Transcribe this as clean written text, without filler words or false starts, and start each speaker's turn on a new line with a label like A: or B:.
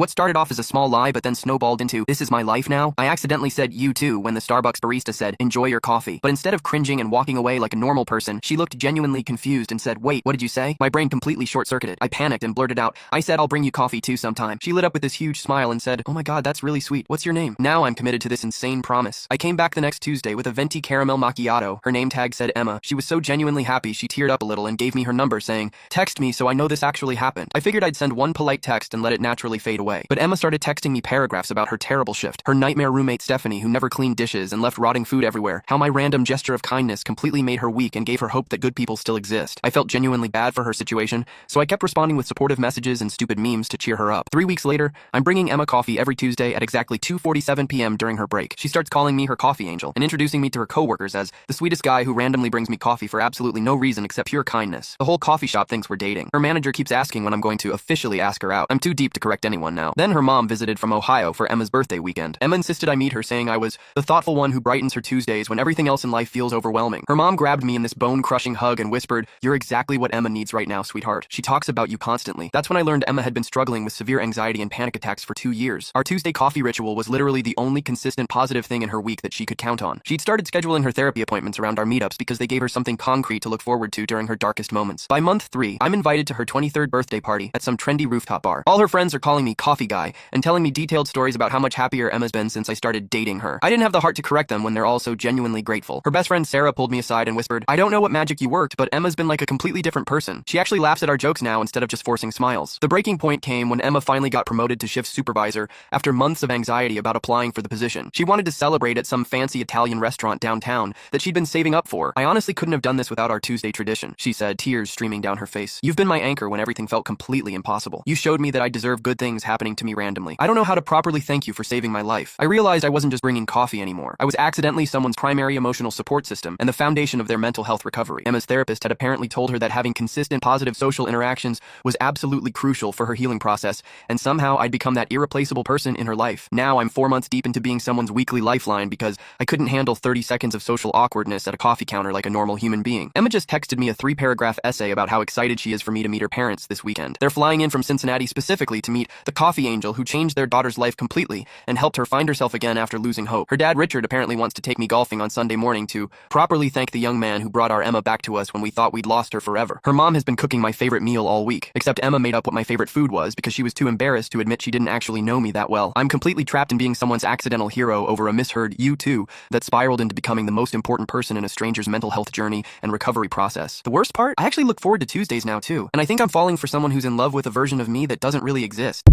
A: What started off as a small lie but then snowballed into, "This is my life now"? I accidentally said "you too" when the Starbucks barista said, "Enjoy your coffee." But instead of cringing and walking away like a normal person, she looked genuinely confused and said, "Wait, what did you say?" My brain completely short-circuited. I panicked and blurted out, "I said I'll bring you coffee too sometime." She lit up with this huge smile and said, "Oh my god, that's really sweet. What's your name?" Now I'm committed to this insane promise. I came back the next Tuesday with a venti caramel macchiato. Her name tag said Emma. She was so genuinely happy she teared up a little and gave me her number saying, "Text me so I know this actually happened." I figured I'd send one polite text and let it naturally fade away. But Emma started texting me paragraphs about her terrible shift, her nightmare roommate Stephanie who never cleaned dishes and left rotting food everywhere, how my random gesture of kindness completely made her weak and gave her hope that good people still exist. I felt genuinely bad for her situation, so I kept responding with supportive messages and stupid memes to cheer her up. 3 weeks later, I'm bringing Emma coffee every Tuesday at exactly 2:47 p.m. during her break. She starts calling me her coffee angel and introducing me to her coworkers as the sweetest guy who randomly brings me coffee for absolutely no reason except pure kindness. The whole coffee shop thinks we're dating. Her manager keeps asking when I'm going to officially ask her out. I'm too deep to correct anyone now. Then her mom visited from Ohio for Emma's birthday weekend. Emma insisted I meet her, saying I was the thoughtful one who brightens her Tuesdays when everything else in life feels overwhelming. Her mom grabbed me in this bone-crushing hug and whispered, "You're exactly what Emma needs right now, sweetheart. She talks about you constantly." That's when I learned Emma had been struggling with severe anxiety and panic attacks for 2 years. Our Tuesday coffee ritual was literally the only consistent positive thing in her week that she could count on. She'd started scheduling her therapy appointments around our meetups because they gave her something concrete to look forward to during her darkest moments. By month 3, I'm invited to her 23rd birthday party at some trendy rooftop bar. All her friends are calling me coffee guy and telling me detailed stories about how much happier Emma's been since I started dating her. I didn't have the heart to correct them when they're all so genuinely grateful. Her best friend Sarah pulled me aside and whispered, "I don't know what magic you worked, but Emma's been like a completely different person. She actually laughs at our jokes now instead of just forcing smiles." The breaking point came when Emma finally got promoted to shift supervisor after months of anxiety about applying for the position. She wanted to celebrate at some fancy Italian restaurant downtown that she'd been saving up for. "I honestly couldn't have done this without our Tuesday tradition," she said, tears streaming down her face. "You've been my anchor when everything felt completely impossible. You showed me that I deserve good things happening to me randomly. I don't know how to properly thank you for saving my life." I realized I wasn't just bringing coffee anymore. I was accidentally someone's primary emotional support system and the foundation of their mental health recovery. Emma's therapist had apparently told her that having consistent positive social interactions was absolutely crucial for her healing process, and somehow I'd become that irreplaceable person in her life. Now I'm 4 months deep into being someone's weekly lifeline because I couldn't handle 30 seconds of social awkwardness at a coffee counter like a normal human being. Emma just texted me a 3-paragraph essay about how excited she is for me to meet her parents this weekend. They're flying in from Cincinnati specifically to meet the coffee angel who changed their daughter's life completely and helped her find herself again after losing hope. Her dad, Richard, apparently wants to take me golfing on Sunday morning to properly thank the young man who brought our Emma back to us when we thought we'd lost her forever. Her mom has been cooking my favorite meal all week, except Emma made up what my favorite food was because she was too embarrassed to admit she didn't actually know me that well. I'm completely trapped in being someone's accidental hero over a misheard "you too" that spiraled into becoming the most important person in a stranger's mental health journey and recovery process. The worst part? I actually look forward to Tuesdays now too, and I think I'm falling for someone who's in love with a version of me that doesn't really exist.